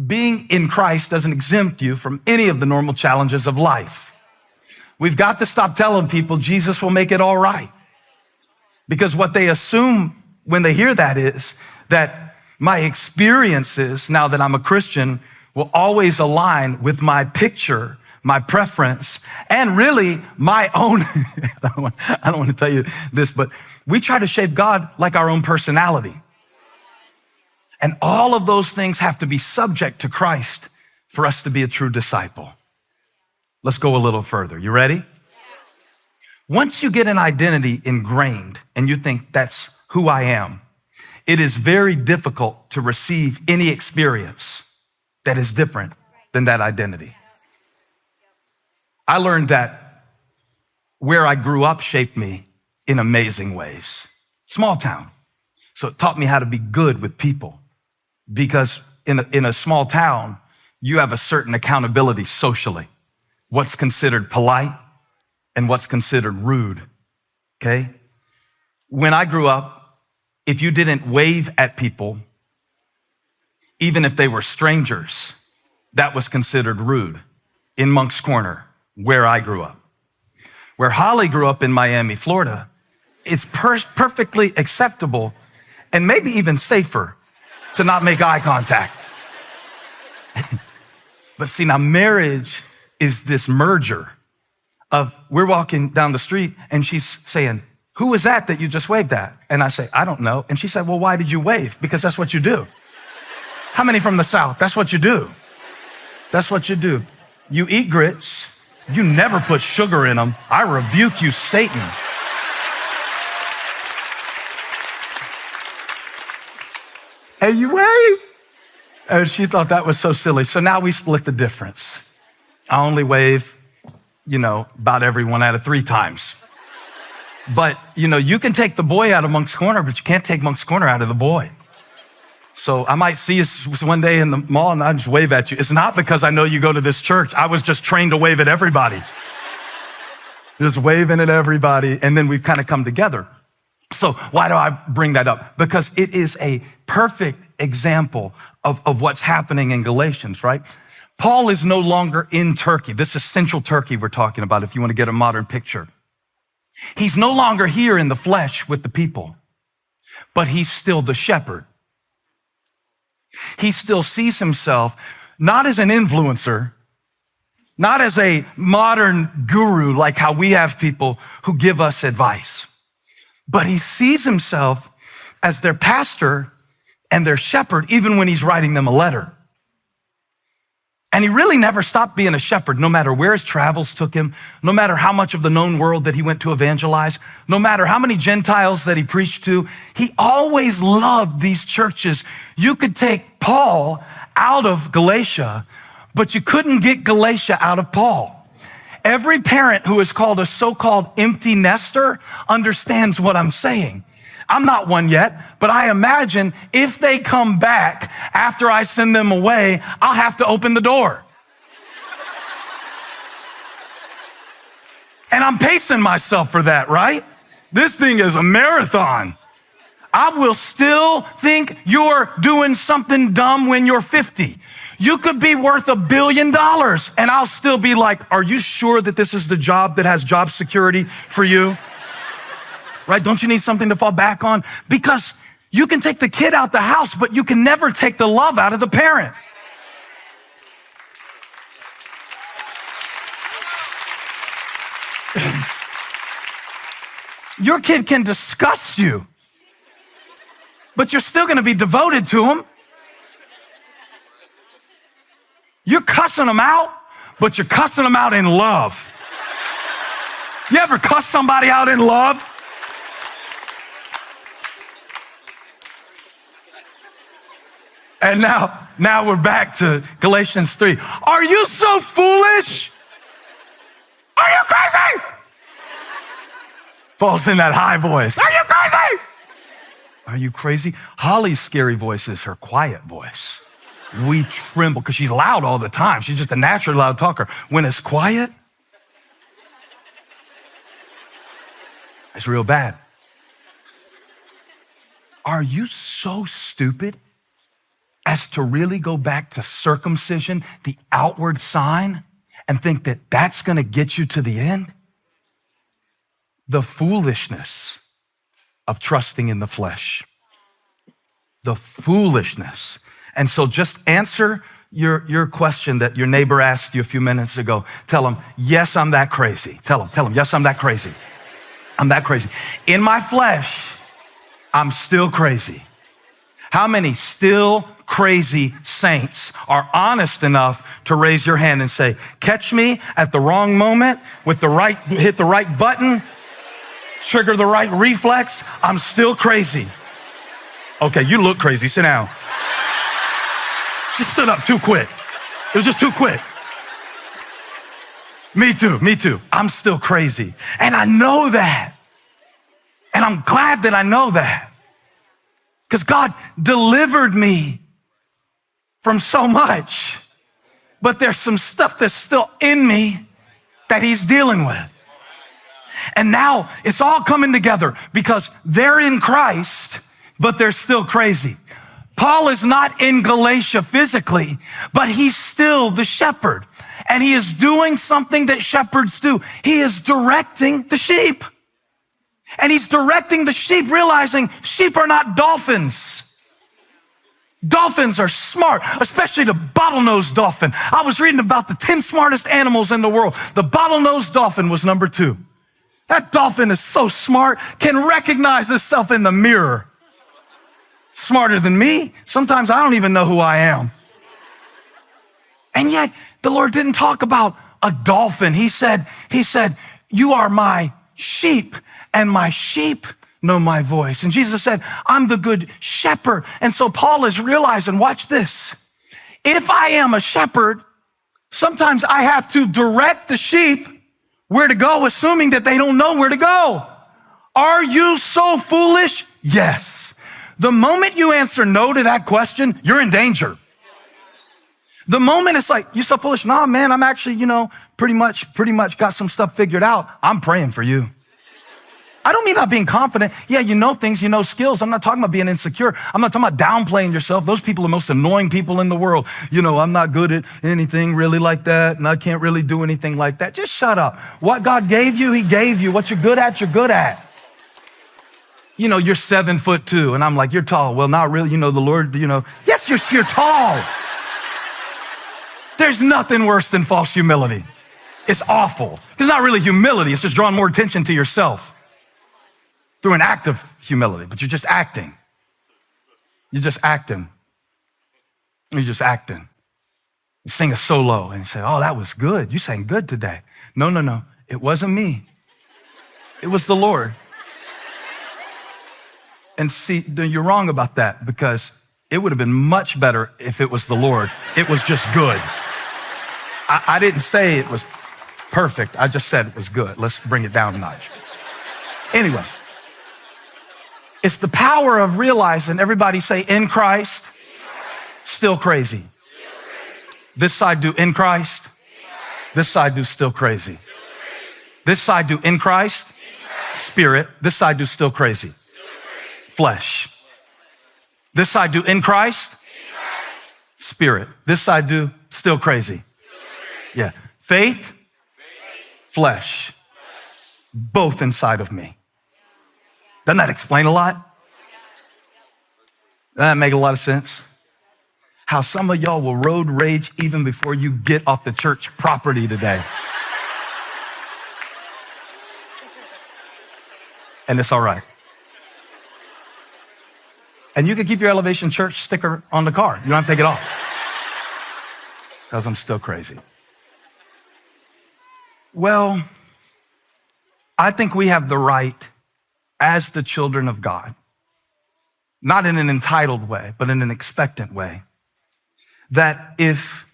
being in Christ doesn't exempt you from any of the normal challenges of life. We've got to stop telling people Jesus will make it all right. Because what they assume when they hear that is that my experiences, now that I'm a Christian, will always align with my picture, my preference, and really my own. I don't want to tell you this, but we try to shape God like our own personality. And all of those things have to be subject to Christ for us to be a true disciple. Let's go a little further. You ready? Once you get an identity ingrained and you think that's who I am, it is very difficult to receive any experience that is different than that identity. I learned that where I grew up shaped me in amazing ways. Small town. So it taught me how to be good with people, because in a small town, you have a certain accountability socially. What's considered polite and what's considered rude, okay? When I grew up, if you didn't wave at people, even if they were strangers, that was considered rude in Moncks Corner, where I grew up. Where Holly grew up in Miami, Florida, it's perfectly acceptable and maybe even safer to not make eye contact. But see, now marriage is this merger of we're walking down the street and she's saying, who was that you just waved at? And I say, I don't know. And she said, well, why did you wave? Because that's what you do. How many from the South? That's what you do. That's what you do. You eat grits. You never put sugar in them. I rebuke you, Satan. And you wave. And she thought that was so silly. So now we split the difference. I only wave, about every 1 out of 3 times. But, you can take the boy out of Moncks Corner, but you can't take Moncks Corner out of the boy. So I might see you one day in the mall and I just wave at you. It's not because I know you go to this church. I was just trained to wave at everybody. Just waving at everybody. And then we've kind of come together. So why do I bring that up? Because it is a perfect example of what's happening in Galatians, right? Paul is no longer in Turkey. This is central Turkey we're talking about, if you want to get a modern picture. He's no longer here in the flesh with the people, but he's still the shepherd. He still sees himself not as an influencer, not as a modern guru like how we have people who give us advice, but he sees himself as their pastor and their shepherd, even when he's writing them a letter. And he really never stopped being a shepherd, no matter where his travels took him, no matter how much of the known world that he went to evangelize, no matter how many Gentiles that he preached to. He always loved these churches. You could take Paul out of Galatia, but you couldn't get Galatia out of Paul. Every parent who is called a so-called empty nester understands what I'm saying. I'm not one yet, but I imagine if they come back after I send them away, I'll have to open the door. And I'm pacing myself for that, right? This thing is a marathon. I will still think you're doing something dumb when you're 50. You could be worth $1 billion and I'll still be like, are you sure that this is the job that has job security for you? Right? Don't you need something to fall back on? Because you can take the kid out the house, but you can never take the love out of the parent. Your kid can disgust you, but you're still going to be devoted to him. You're cussing them out, but you're cussing them out in love. You ever cuss somebody out in love? And now we're back to Galatians 3. Are you so foolish? Are you crazy? Paul's in that high voice. Are you crazy? Are you crazy? Holly's scary voice is her quiet voice. We tremble because she's loud all the time. She's just a naturally loud talker. When it's quiet, it's real bad. Are you so stupid as to really go back to circumcision, the outward sign, and think that that's going to get you to the end? The foolishness of trusting in the flesh. The foolishness. And so just answer your question that your neighbor asked you a few minutes ago. Tell him, yes, I'm that crazy. Tell him, yes, I'm that crazy. I'm that crazy. In my flesh, I'm still crazy. How many still crazy saints are honest enough to raise your hand and say, catch me at the wrong moment with hit the right button, trigger the right reflex, I'm still crazy. Okay, you look crazy, sit down. She stood up too quick. It was just too quick. Me too. I'm still crazy. And I know that. And I'm glad that I know that. Because God delivered me from so much. But there's some stuff that's still in me that he's dealing with. And now it's all coming together because they're in Christ, but they're still crazy. Paul is not in Galatia physically, but he's still the shepherd. And he is doing something that shepherds do. He is directing the sheep. And he's directing the sheep, realizing sheep are not dolphins. Dolphins are smart, especially the bottlenose dolphin. I was reading about the 10 smartest animals in the world. The bottlenose dolphin was number 2. That dolphin is so smart, can recognize itself in the mirror. Smarter than me. Sometimes I don't even know who I am. And yet the Lord didn't talk about a dolphin. He said, you are my sheep and my sheep know my voice. And Jesus said, I'm the good shepherd. And so Paul is realizing, watch this. If I am a shepherd, sometimes I have to direct the sheep where to go, assuming that they don't know where to go. Are you so foolish? Yes. The moment you answer no to that question, you're in danger. The moment it's like, you're so foolish. Nah, man, I'm actually, pretty much got some stuff figured out. I'm praying for you. I don't mean not being confident. Yeah, you know things, you know skills. I'm not talking about being insecure. I'm not talking about downplaying yourself. Those people are the most annoying people in the world. I'm not good at anything really like that, and I can't really do anything like that. Just shut up. What God gave you, he gave you. What you're good at, you're good at. You're 7'2", and I'm like, you're tall. Well, not really. The Lord, yes, you're tall. There's nothing worse than false humility. It's awful. It's not really humility. It's just drawing more attention to yourself through an act of humility, but you're just acting. You're just acting. You're just acting. You sing a solo and you say, oh, that was good. You sang good today. No. It wasn't me. It was the Lord. And see, you're wrong about that because it would have been much better if it was the Lord. It was just good. I didn't say it was perfect. I just said it was good. Let's bring it down a notch. Anyway, it's the power of realizing, everybody say, in Christ, still crazy. This side do in Christ. This side do still crazy. This side do in Christ, spirit. This side do still crazy. Flesh. This side do in Christ, spirit. This side do still crazy. Yeah. Faith, flesh, both inside of me. Doesn't that explain a lot? Doesn't that make a lot of sense? How some of y'all will road rage even before you get off the church property today. And it's all right. And you can keep your Elevation Church sticker on the car. You don't have to take it off. Because I'm still crazy. Well, I think we have the right as the children of God, not in an entitled way, but in an expectant way, that if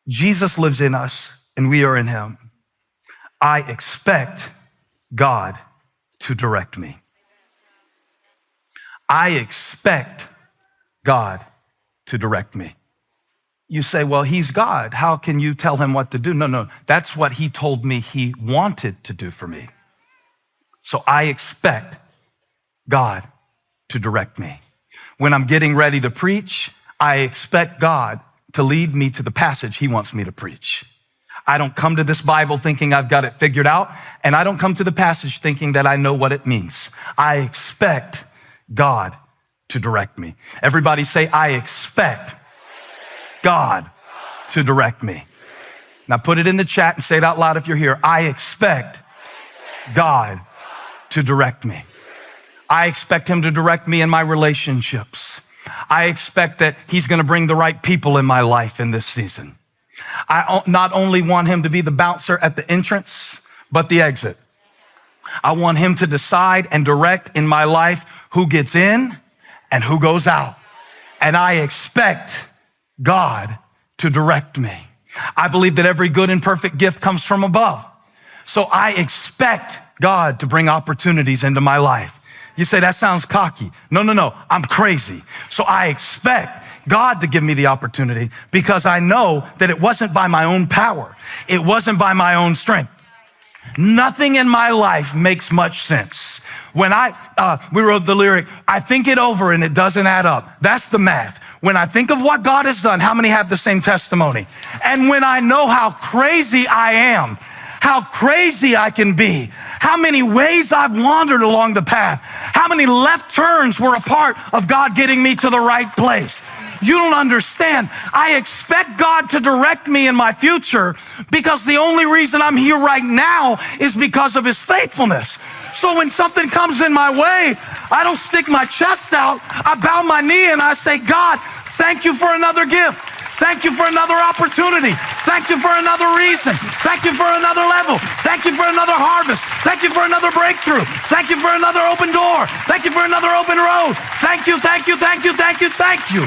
Jesus lives in us and we are in him, I expect God to direct me. I expect God to direct me. You say, well, he's God. How can you tell him what to do? No, that's what he told me he wanted to do for me. So I expect God to direct me. When I'm getting ready to preach, I expect God to lead me to the passage he wants me to preach. I don't come to this Bible thinking I've got it figured out, and I don't come to the passage thinking that I know what it means. I expect God to direct me. Everybody say, I expect God to direct me. Now put it in the chat and say it out loud if you're here. I expect God to direct me. I expect him to direct me in my relationships. I expect that he's going to bring the right people in my life in this season. I not only want him to be the bouncer at the entrance, but the exit. I want him to decide and direct in my life who gets in and who goes out. And I expect God to direct me. I believe that every good and perfect gift comes from above. So I expect God to bring opportunities into my life. You say, that sounds cocky. No, I'm crazy. So I expect God to give me the opportunity because I know that it wasn't by my own power. It wasn't by my own strength. Nothing in my life makes much sense. When we wrote the lyric, I think it over and it doesn't add up. That's the math. When I think of what God has done, how many have the same testimony? And when I know how crazy I am, how crazy I can be, how many ways I've wandered along the path, how many left turns were a part of God getting me to the right place. You don't understand. I expect God to direct me in my future because the only reason I'm here right now is because of his faithfulness. So when something comes in my way, I don't stick my chest out. I bow my knee and I say, God, thank you for another gift. Thank you for another opportunity. Thank you for another reason. Thank you for another level. Thank you for another harvest. Thank you for another breakthrough. Thank you for another open door. Thank you for another open road. Thank you, thank you, thank you, thank you, thank you.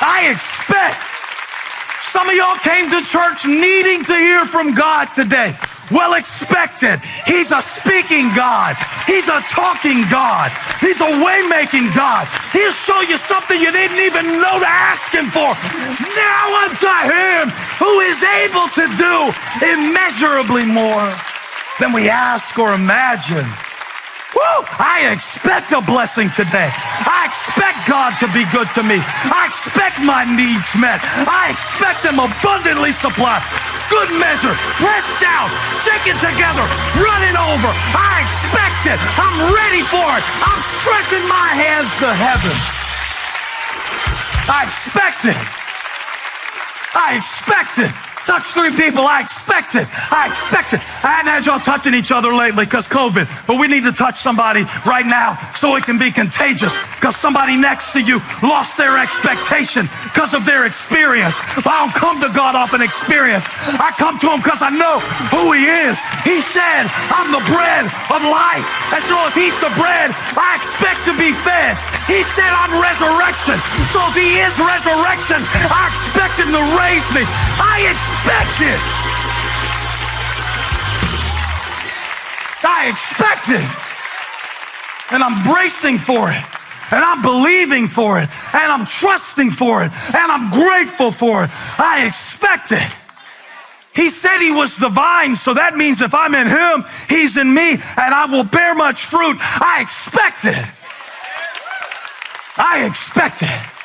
I expect. Some of y'all came to church needing to hear from God today. Well expected. He's a speaking God. He's a talking God. He's a way-making God. He'll show you something you didn't even know to ask him for. Now unto him who is able to do immeasurably more than we ask or imagine. Woo! I expect a blessing today. I expect God to be good to me. I expect my needs met. I expect him abundantly supplied. Good measure, pressed down, shaken together, running over. I expect it. I'm ready for it. I'm stretching my hands to heaven. I expect it. I expect it. Touch 3 people. I expect it. I expect it. I hadn't had y'all touching each other lately because COVID, but we need to touch somebody right now so it can be contagious because somebody next to you lost their expectation because of their experience. But I don't come to God off an experience. I come to him because I know who he is. He said, I'm the bread of life. And so if he's the bread, I expect to be fed. He said, I'm resurrection. So if he is resurrection, I expect him to raise me. I expect it. I expect it. And I'm bracing for it. And I'm believing for it. And I'm trusting for it. And I'm grateful for it. I expect it. He said he was the vine, so that means if I'm in him, he's in me, and I will bear much fruit. I expect it. I expect it.